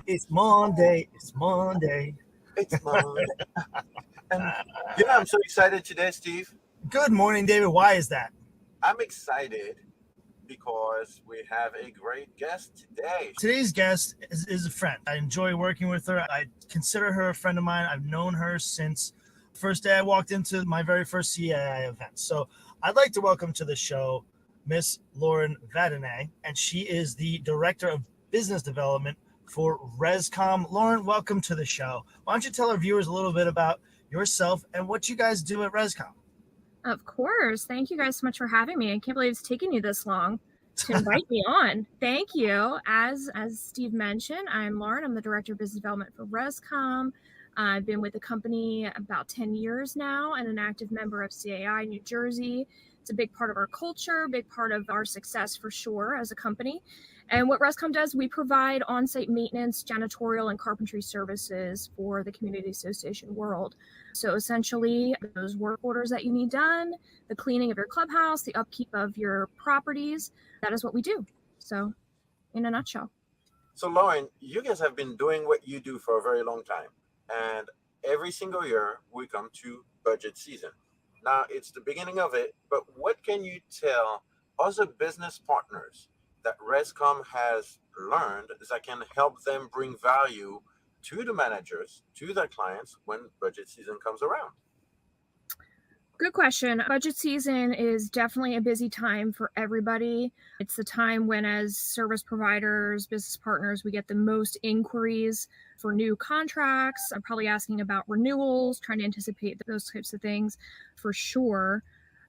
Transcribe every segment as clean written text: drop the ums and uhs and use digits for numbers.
It's Monday. It's Monday. It's Monday. And yeah, I'm so excited today, Steve. Good morning, David. Why is that? I'm excited because we have a great guest today. Today's guest is a friend. I enjoy working with her. I consider her a friend of mine. I've known her since the first day I walked into my very first CAI event. So I'd like to welcome to the show Miss Lauren Vadenais, and she is the Director of Business Development for Rezkom. Lauren, welcome to the show. Why don't you tell our viewers a little bit about yourself and what you guys do at Rezkom? Of course. Thank you guys so much for having me. I can't believe it's taken you this long to invite me on. Thank you. As Steve mentioned, I'm Lauren. I'm the Director of Business Development for Rezkom. I've been with the company about 10 years now and an active member of CAI New Jersey. It's a big part of our culture, big part of our success for sure as a company. And what Rezkom does, we provide on-site maintenance, janitorial, and carpentry services for the community association world. So essentially, those work orders that you need done, the cleaning of your clubhouse, the upkeep of your properties, that is what we do. So in a nutshell. So Lauren, you guys have been doing what you do for a very long time. And every single year we come to budget season. Now it's the beginning of it, but what can you tell other business partners that Rezkom has learned that can help them bring value to the managers, to their clients when budget season comes around? Good question. Budget season is definitely a busy time for everybody. It's the time when, as service providers, business partners, we get the most inquiries for new contracts. I'm probably asking about renewals, trying to anticipate those types of things for sure.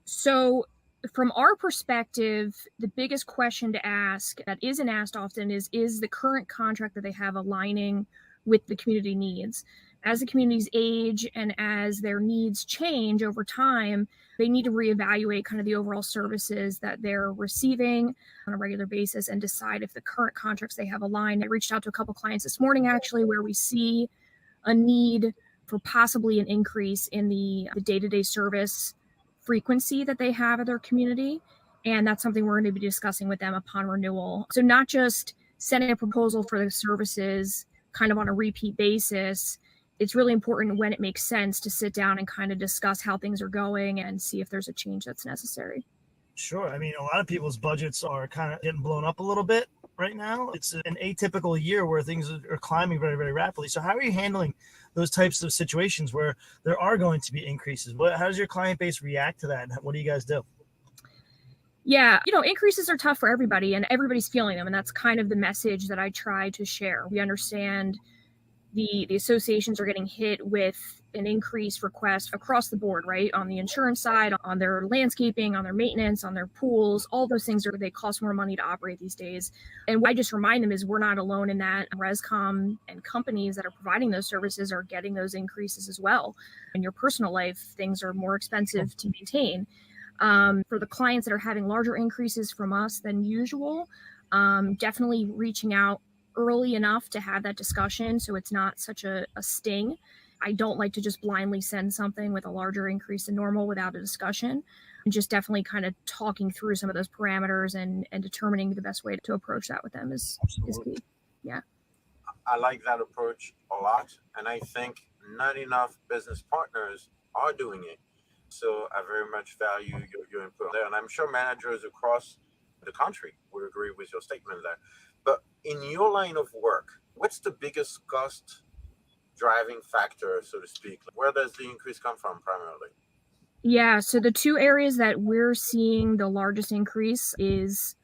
So from our perspective, the biggest question to ask that isn't asked often is the current contract that they have aligning with the community needs? As the communities age and as their needs change over time, they need to reevaluate kind of the overall services that they're receiving on a regular basis and decide if the current contracts they have aligned. I reached out to a couple clients this morning, actually, where we see a need for possibly an increase in the day-to-day service frequency that they have at their community. And that's something we're going to be discussing with them upon renewal. So not just sending a proposal for the services kind of on a repeat basis. It's really important when it makes sense to sit down and kind of discuss how things are going and see if there's a change that's necessary. Sure. I mean, a lot of people's budgets are kind of getting blown up a little bit right now. It's an atypical year where things are climbing very, very rapidly. So how are you handling those types of situations where there are going to be increases? How does your client base react to that? And what do you guys do? Yeah, increases are tough for everybody and everybody's feeling them. And that's kind of the message that I try to share. We understand the associations are getting hit with an increased request across the board, right? On the insurance side, on their landscaping, on their maintenance, on their pools, all those things they cost more money to operate these days. And what I just remind them is we're not alone in that. Rezkom and companies that are providing those services are getting those increases as well. In your personal life, things are more expensive to maintain. For the clients that are having larger increases from us than usual, definitely reaching out early enough to have that discussion so it's not such a sting. I don't like to just blindly send something with a larger increase than normal without a discussion. And just definitely kind of talking through some of those parameters and determining the best way to approach that with them is key. Yeah. I like that approach a lot. And I think not enough business partners are doing it. So I very much value your input there. And I'm sure managers across the country would agree with your statement there. But in your line of work, what's the biggest cost driving factor, so to speak? Where does the increase come from primarily? Yeah, so the two areas that we're seeing the largest increase is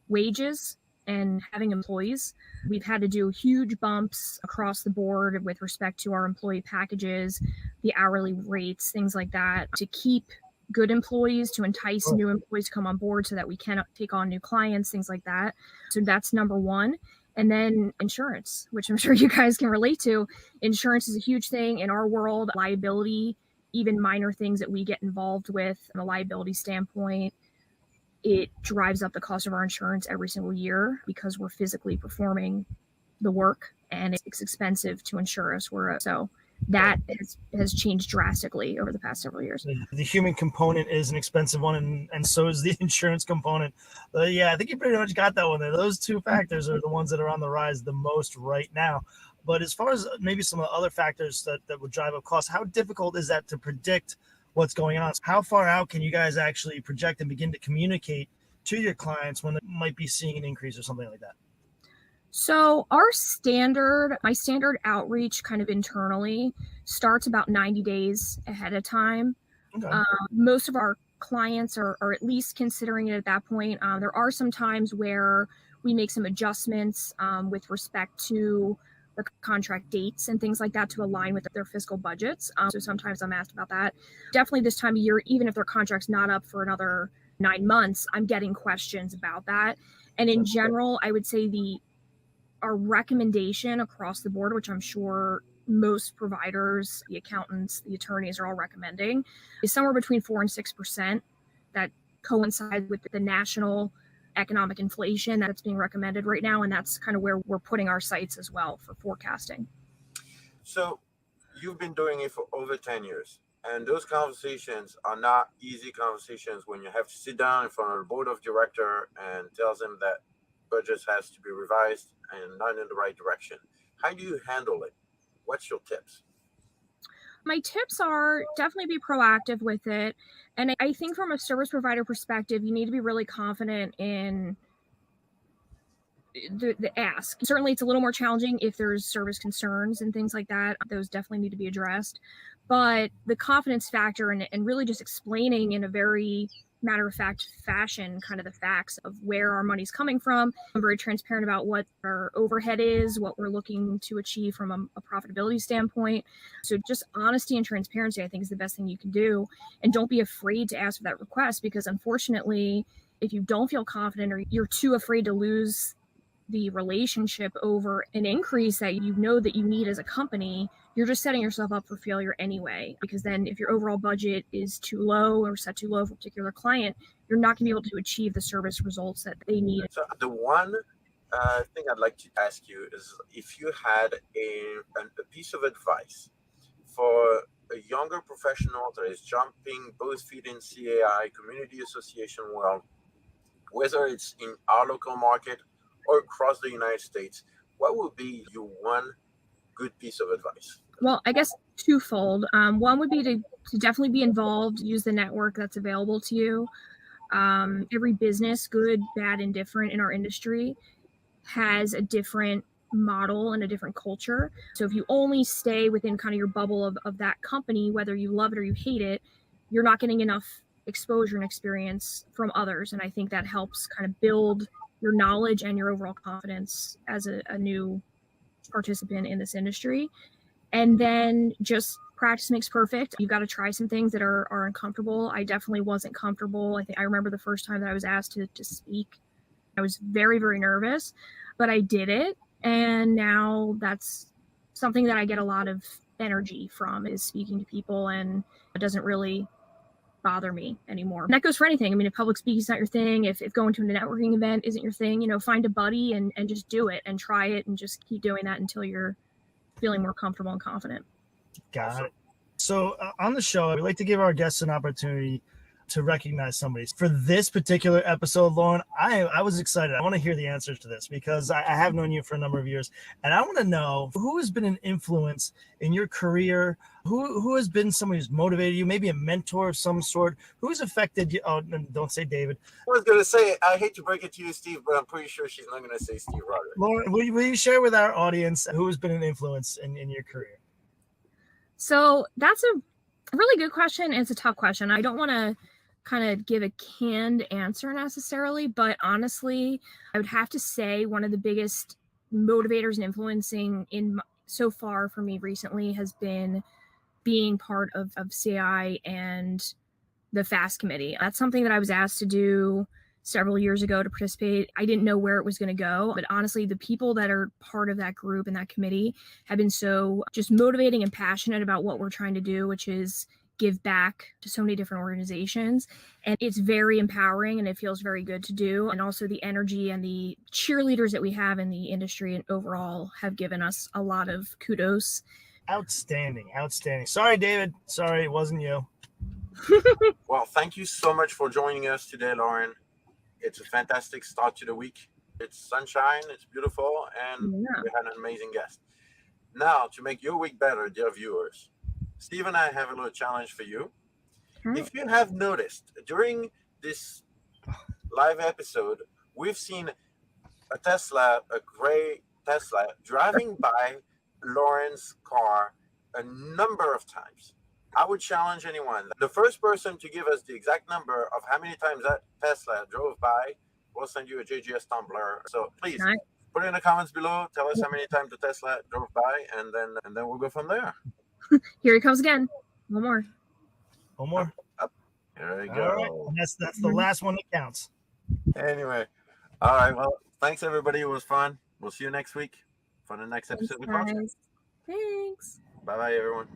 wages and having employees. We've had to do huge bumps across the board with respect to our employee packages, the hourly rates, things like that, to keep good employees, to entice new employees to come on board so that we can take on new clients, things like that. So that's number one. And then insurance, which I'm sure you guys can relate to. Insurance is a huge thing in our world. Liability, even minor things that we get involved with from a liability standpoint, it drives up the cost of our insurance every single year because we're physically performing the work and it's expensive to insure us. So that has changed drastically over the past several years. The human component is an expensive one, and so is the insurance component. Yeah, I think you pretty much got that one there. Those two factors are the ones that are on the rise the most right now. But as far as maybe some of the other factors that would drive up costs, how difficult is that to predict what's going on? How far out can you guys actually project and begin to communicate to your clients when they might be seeing an increase or something like that? So my standard outreach kind of internally starts about 90 days ahead of time. Okay. Most of our clients are at least considering it at that point. There are some times where we make some adjustments with respect to the contract dates and things like that to align with their fiscal budgets. So sometimes I'm asked about that. Definitely this time of year, even if their contract's not up for another 9 months, I'm getting questions about that. And in general, I would say our recommendation across the board, which I'm sure most providers, the accountants, the attorneys are all recommending, is somewhere between 4 and 6%. That coincides with the national economic inflation that's being recommended right now. And that's kind of where we're putting our sights as well for forecasting. So you've been doing it for over 10 years. And those conversations are not easy conversations when you have to sit down in front of the board of director and tell them that budgets has to be revised and not in the right direction. How do you handle it? What's your tips? My tips are definitely be proactive with it. And I think from a service provider perspective, you need to be really confident in the ask. Certainly it's a little more challenging if there's service concerns and things like that. Those definitely need to be addressed. But the confidence factor and really just explaining in a very matter-of-fact fashion kind of the facts of where our money's coming from. I'm very transparent about what our overhead is, what we're looking to achieve from a profitability standpoint. So just honesty and transparency, I think, is the best thing you can do. And don't be afraid to ask for that request, because unfortunately, if you don't feel confident or you're too afraid to lose the relationship over an increase that you know that you need as a company, you're just setting yourself up for failure anyway. Because then if your overall budget is too low or set too low for a particular client, you're not going to be able to achieve the service results that they need. So the one thing I'd like to ask you is if you had a piece of advice for a younger professional that is jumping both feet in CAI, community association world, whether it's in our local market or across the United States, what would be your one good piece of advice? Well, I guess twofold. One would be to definitely be involved, use the network that's available to you. Every business, good, bad, and different in our industry, has a different model and a different culture. So if you only stay within kind of your bubble of that company, whether you love it or you hate it, you're not getting enough exposure and experience from others. And I think that helps kind of build your knowledge and your overall confidence as a new participant in this industry. And then just practice makes perfect. You've got to try some things that are uncomfortable. I definitely wasn't comfortable. I remember the first time that I was asked to speak. I was very, very nervous, but I did it. And now that's something that I get a lot of energy from, is speaking to people, and it doesn't really bother me anymore. And that goes for anything. I mean, if public speaking is not your thing, if going to a networking event isn't your thing, find a buddy and just do it and try it and just keep doing that until you're feeling more comfortable and confident. Got it. So on the show, we like to give our guests an opportunity to recognize somebody. For this particular episode, Lauren, I was excited. I want to hear the answers to this because I have known you for a number of years, and I want to know who has been an influence in your career, who has been somebody who's motivated you, maybe a mentor of some sort, who's affected you. Oh, don't say David. I was going to say, I hate to break it to you, Steve, but I'm pretty sure she's not going to say Steve Roderick. Lauren, will you share with our audience who has been an influence in your career? So that's a really good question. It's a tough question. I don't want to kind of give a canned answer necessarily, but honestly, I would have to say one of the biggest motivators and influencing so far for me recently has been being part of CAI and the FAST committee. That's something that I was asked to do several years ago to participate. I didn't know where it was going to go, but honestly, the people that are part of that group and that committee have been so just motivating and passionate about what we're trying to do, which is give back to so many different organizations. And it's very empowering and it feels very good to do. And also the energy and the cheerleaders that we have in the industry and overall have given us a lot of kudos Outstanding. Sorry, David. Sorry, it wasn't you. Well, thank you so much for joining us today, Lauren. It's a fantastic start to the week. It's sunshine, it's beautiful, and Yeah. we had an amazing guest. Now, to make your week better, dear viewers, Steve and I have a little challenge for you. Okay. If you have noticed, during this live episode, we've seen a Tesla, a gray Tesla, driving by Lauren's car a number of times. I would challenge anyone. The first person to give us the exact number of how many times that Tesla drove by, we'll send you a JGS tumbler. So please Nice. put it in the comments below. Tell us how many times the Tesla drove by, and then we'll go from there. Here he comes again. One more. One more. There we All go. right. And that's the last one that counts. Anyway, all right. Well, thanks everybody. It was fun. We'll see you next week for the next episode of the podcast. Thanks. Bye bye, everyone.